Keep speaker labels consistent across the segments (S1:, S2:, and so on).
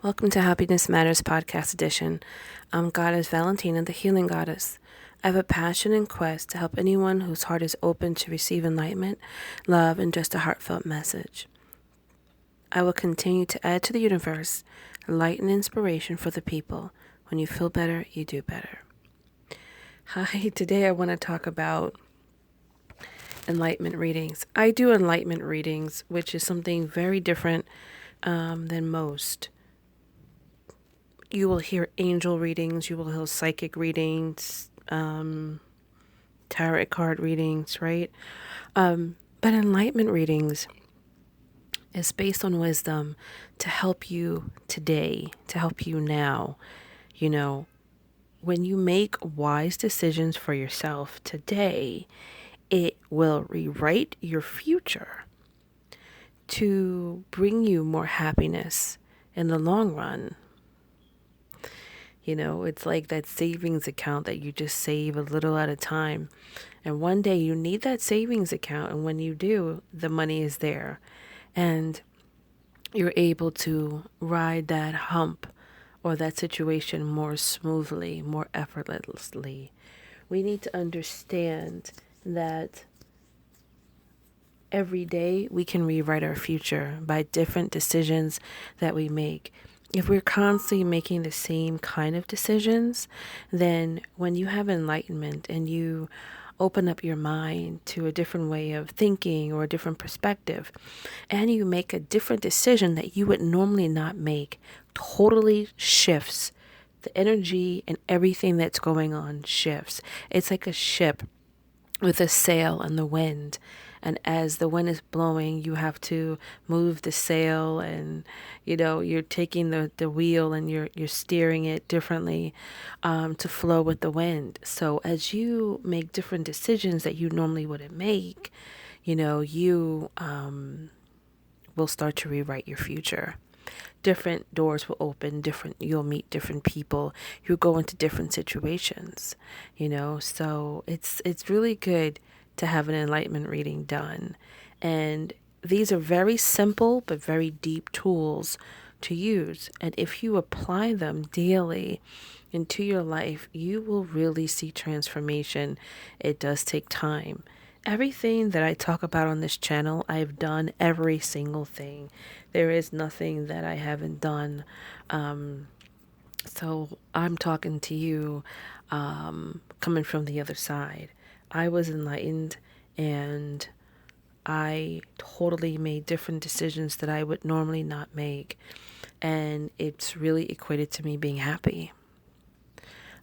S1: Welcome to Happiness Matters Podcast Edition. I'm Goddess Valentina, the Healing Goddess. I have a passion and quest to help anyone whose heart is open to receive enlightenment, love, and just a heartfelt message. I will continue to add to the universe light and inspiration for the people. When you feel better, you do better. Hi, today I want to talk about enlightenment readings. I do enlightenment readings, which is something very different than most. You will hear angel readings, you will hear psychic readings, tarot card readings, right? But enlightenment readings is based on wisdom to help you today, to help you now. You know, when you make wise decisions for yourself today, it will rewrite your future to bring you more happiness in the long run. You know, it's like that savings account that you just save a little at a time. And one day you need that savings account. And when you do, the money is there. And you're able to ride that hump or that situation more smoothly, more effortlessly. We need to understand that every day we can rewrite our future by different decisions that we make. If we're constantly making the same kind of decisions, then when you have enlightenment and you open up your mind to a different way of thinking or a different perspective, and you make a different decision that you would normally not make, totally shifts. The energy and everything that's going on shifts. It's like a ship with a sail and the wind. And as the wind is blowing, you have to move the sail and, you're taking the wheel and you're steering it differently to flow with the wind. So as you make different decisions that you normally wouldn't make, you will start to rewrite your future. Different doors will open, you'll meet different people, you'll go into different situations, so it's really good to have an enlightenment reading done. And these are very simple but very deep tools to use. And if you apply them daily into your life, you will really see transformation. It does take time. Everything that I talk about on this channel, I've done every single thing. There is nothing that I haven't done. So I'm talking to you coming from the other side. I was enlightened and I totally made different decisions that I would normally not make. And it's really equated to me being happy.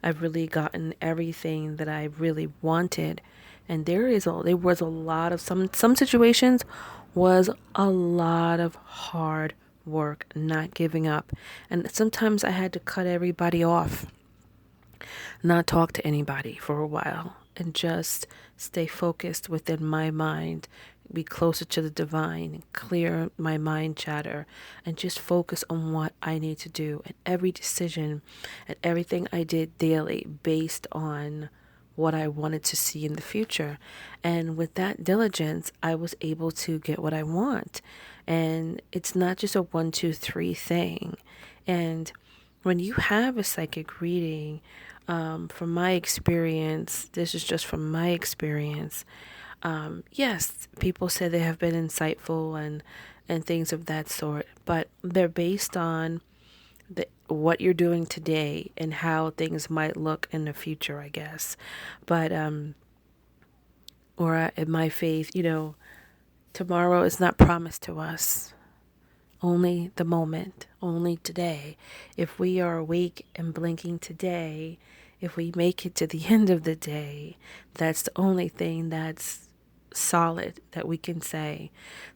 S1: I've really gotten everything that I really wanted. And there was a lot of some situations was a lot of hard work, not giving up. And sometimes I had to cut everybody off, not talk to anybody for a while, and just stay focused within my mind, be closer to the divine, clear my mind chatter, and just focus on what I need to do. And every decision and everything I did daily based on what I wanted to see in the future. And with that diligence, I was able to get what I want. And it's not just a 1, 2, 3 thing. And when you have a psychic reading, from my experience, this is just from my experience, yes, people say they have been insightful and things of that sort, but they're based on what you're doing today and how things might look in the future, I guess. But, or in my faith, tomorrow is not promised to us. Only the moment, only today. If we are awake and blinking today, if we make it to the end of the day, that's the only thing that's solid that we can say.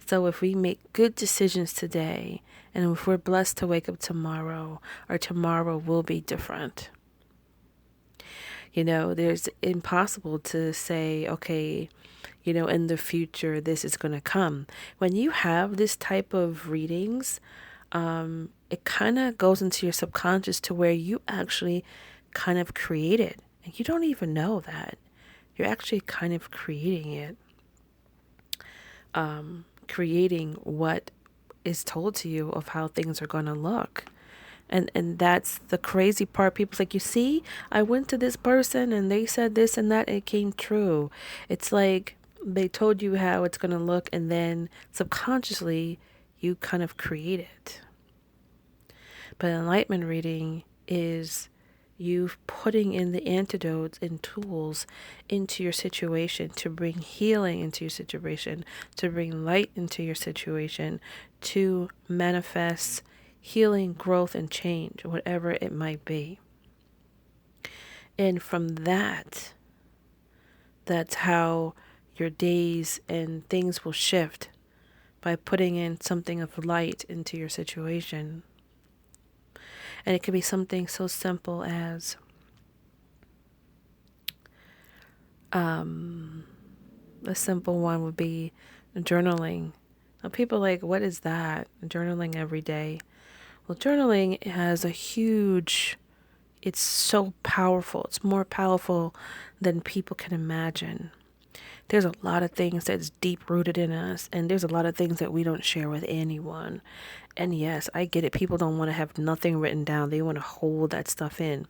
S1: So if we make good decisions today, and if we're blessed to wake up tomorrow, our tomorrow will be different. There's impossible to say, okay, in the future, this is going to come. When you have this type of readings, it kind of goes into your subconscious to where you actually kind of create it. And you don't even know that. You're actually kind of creating it. Creating what is told to you of how things are going to look. And that's the crazy part. People's like, you see, I went to this person and they said this and that, and it came true. It's like they told you how it's going to look, and then subconsciously you kind of create it. But enlightenment reading is you putting in the antidotes and tools into your situation to bring healing into your situation, to bring light into your situation, to manifest healing, growth, and change, whatever it might be. And from that, that's how your days and things will shift, by putting in something of light into your situation. And it could be something so simple as a simple one would be journaling. Now, people are like, what is that? Journaling every day. Well, journaling has a huge, it's so powerful. It's more powerful than people can imagine. There's a lot of things that's deep rooted in us, and there's a lot of things that we don't share with anyone. And yes, I get it. People don't want to have nothing written down. They want to hold that stuff in.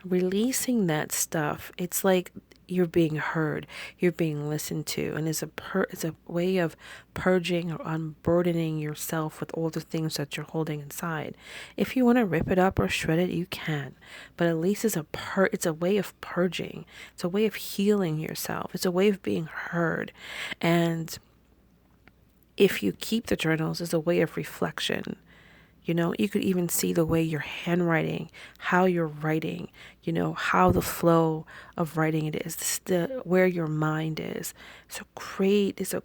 S1: Releasing that stuff, it's like you're being heard, you're being listened to, and it's a way of purging or unburdening yourself with all the things that you're holding inside. If you want to rip it up or shred it, you can, but at least it's a way of purging. It's a way of healing yourself. It's a way of being heard. And if you keep the journals, it's a way of reflection. You could even see the way you're handwriting, how you're writing, how the flow of writing it is, where your mind is. It's a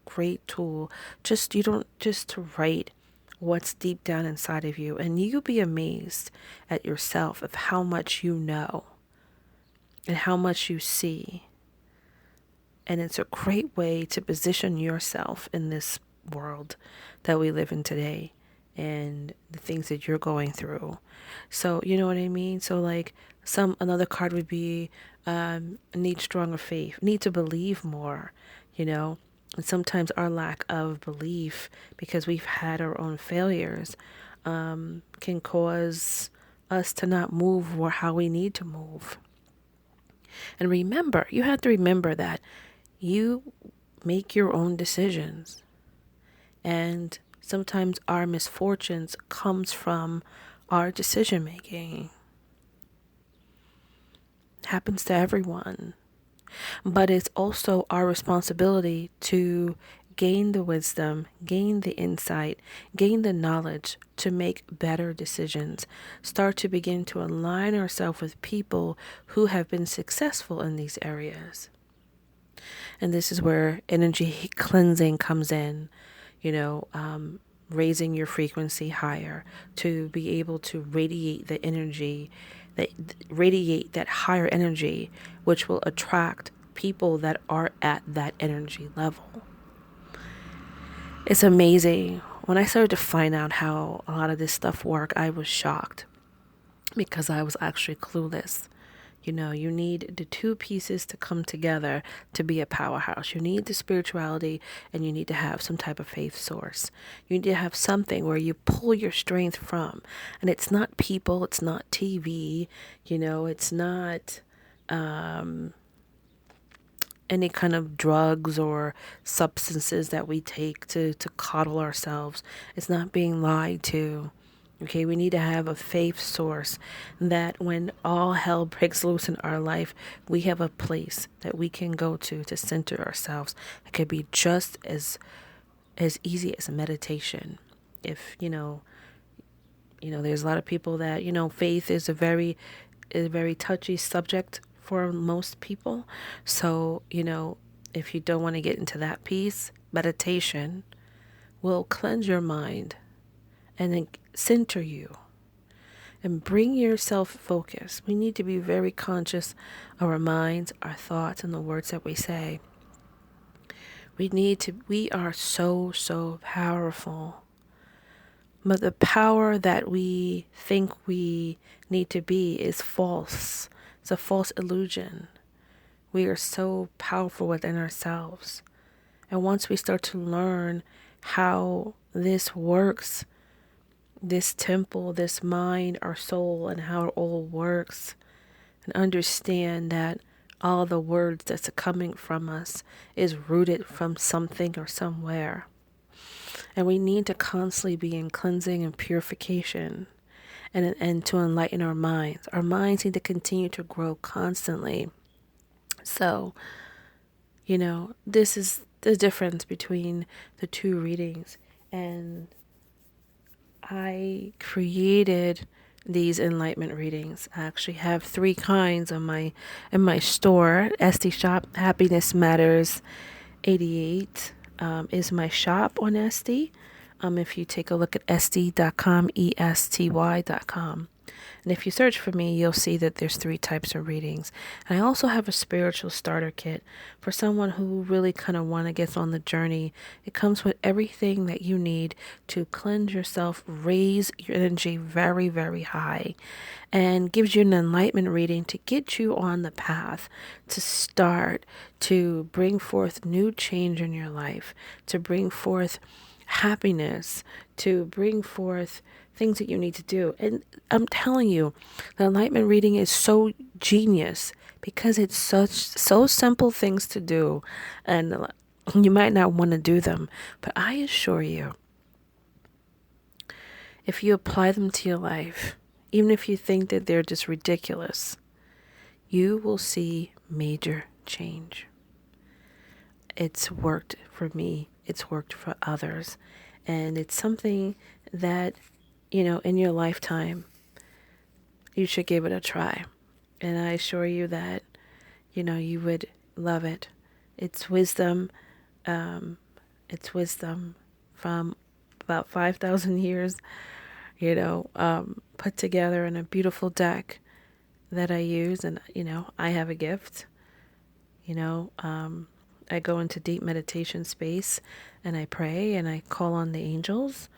S1: great tool. Just to write what's deep down inside of you, and you'll be amazed at yourself of how much you know and how much you see. And it's a great way to position yourself in this world that we live in today, and the things that you're going through. So, you know what I mean? So like another card would be, need stronger faith, need to believe more, and sometimes our lack of belief, because we've had our own failures, can cause us to not move how we need to move. And you have to remember that you make your own decisions. And sometimes our misfortunes comes from our decision making. Happens to everyone. But it's also our responsibility to gain the wisdom, gain the insight, gain the knowledge to make better decisions. Start to begin to align ourselves with people who have been successful in these areas. And this is where energy cleansing comes in. Raising your frequency higher to be able to radiate the energy, radiate that higher energy, which will attract people that are at that energy level. It's amazing. When I started to find out how a lot of this stuff worked, I was shocked, because I was actually clueless. You need the two pieces to come together to be a powerhouse. You need the spirituality, and you need to have some type of faith source. You need to have something where you pull your strength from. And it's not people, it's not TV, it's not any kind of drugs or substances that we take to coddle ourselves. It's not being lied to. Okay, we need to have a faith source that when all hell breaks loose in our life, we have a place that we can go to center ourselves. It could be just as easy as a meditation. If, there's a lot of people that, faith is a very touchy subject for most people. So, if you don't want to get into that piece, meditation will cleanse your mind and then center you and bring yourself focus. We need to be very conscious of our minds, our thoughts, and the words that we say. We are so powerful. But the power that we think we need to be is false. It's a false illusion. We are so powerful within ourselves. And once we start to learn how this works, this temple, this mind, our soul, and how it all works, and understand that all the words that's coming from us is rooted from something or somewhere. And we need to constantly be in cleansing and purification and to enlighten our minds. Our minds need to continue to grow constantly. So, this is the difference between the two readings. And I created these enlightenment readings. I actually have 3 kinds in my store. SD Shop Happiness Matters 88 is my shop on SD. If you take a look at sd.com, esty.com. And if you search for me, you'll see that there's 3 types of readings. And I also have a spiritual starter kit for someone who really kind of want to get on the journey. It comes with everything that you need to cleanse yourself, raise your energy very, very high, and gives you an enlightenment reading to get you on the path to start to bring forth new change in your life, to bring forth happiness, to bring forth things that you need to do. And I'm telling you, the enlightenment reading is so genius because it's so simple things to do, and you might not want to do them, but I assure you, if you apply them to your life, even if you think that they're just ridiculous, you will see major change. It's worked for me. It's worked for others. And it's something that, in your lifetime, you should give it a try. And I assure you that, you would love it. It's wisdom. It's wisdom from about 5,000 years, put together in a beautiful deck that I use. And, I have a gift, I go into deep meditation space and I pray and I call on the angels,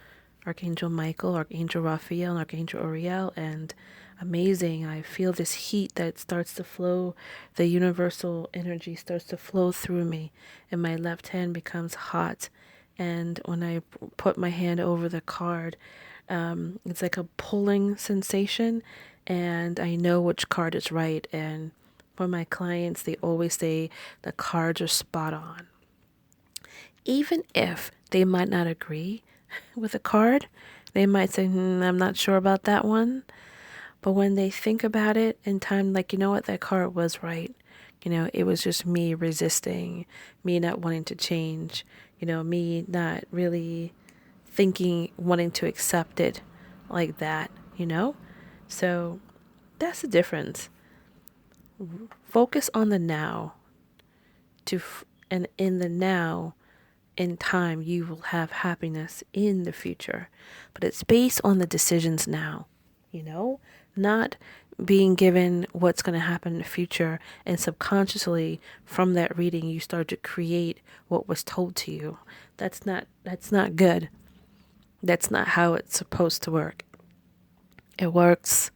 S1: Archangel Michael, Archangel Raphael, and Archangel Uriel, and amazing, I feel this heat that starts to flow, the universal energy starts to flow through me, and my left hand becomes hot, and when I put my hand over the card, it's like a pulling sensation, and I know which card is right. And for my clients, they always say the cards are spot on. Even if they might not agree with a card, they might say, I'm not sure about that one. But when they think about it in time, like, what, that card was right. It was just me resisting, me not wanting to change, me not really wanting to accept it like that, So that's the difference. Focus on the now. And in the now, in time, you will have happiness in the future. But it's based on the decisions now, not being given what's going to happen in the future, and subconsciously from that reading you start to create what was told to you. That's not good. That's not how it's supposed to work. It works.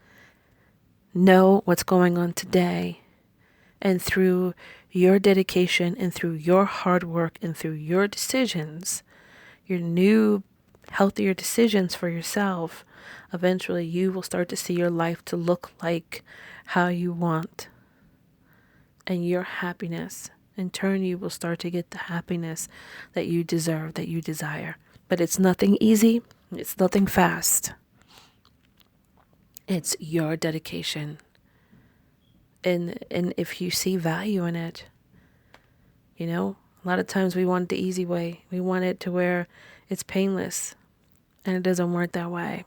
S1: Know what's going on today, and through your dedication and through your hard work and through your decisions, your new healthier decisions for yourself, eventually you will start to see your life to look like how you want. And your happiness, in turn, you will start to get the happiness that you deserve, that you desire. But it's nothing easy. It's nothing fast. It's your dedication. And if you see value in it, a lot of times we want the easy way. We want it to where it's painless, and it doesn't work that way.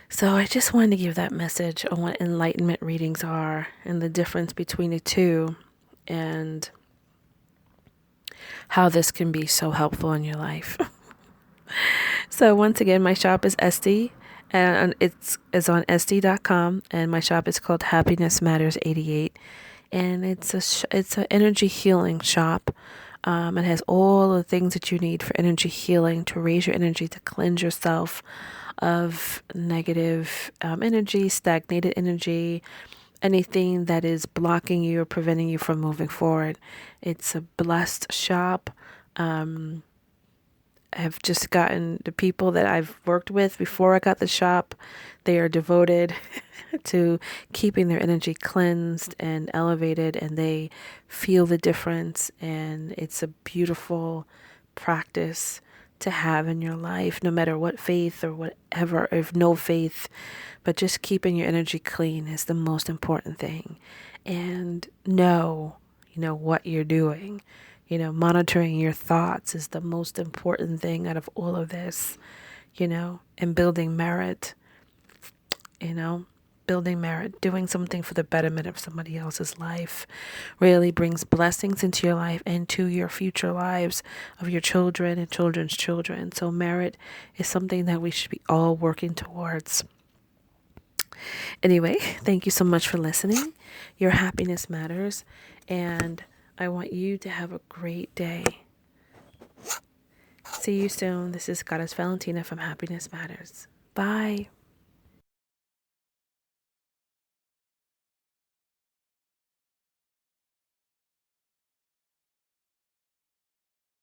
S1: So I just wanted to give that message on what enlightenment readings are and the difference between the two, and how this can be so helpful in your life. So once again, my shop is SD, and it's on sd.com, and my shop is called Happiness Matters 88, and it's an energy healing shop. It has all the things that you need for energy healing, to raise your energy, to cleanse yourself of negative energy, stagnated energy, anything that is blocking you or preventing you from moving forward. It's a blessed shop. have just gotten the people that I've worked with before I got the shop. They are devoted to keeping their energy cleansed and elevated, and they feel the difference. And it's a beautiful practice to have in your life, no matter what faith or whatever, if no faith, but just keeping your energy clean is the most important thing. And know what you're doing. Monitoring your thoughts is the most important thing out of all of this, and building merit, doing something for the betterment of somebody else's life really brings blessings into your life and to your future lives of your children and children's children. So merit is something that we should be all working towards. Anyway, thank you so much for listening. Your happiness matters, and I want you to have a great day. See you soon. This is Goddess Valentina from Happiness Matters. Bye.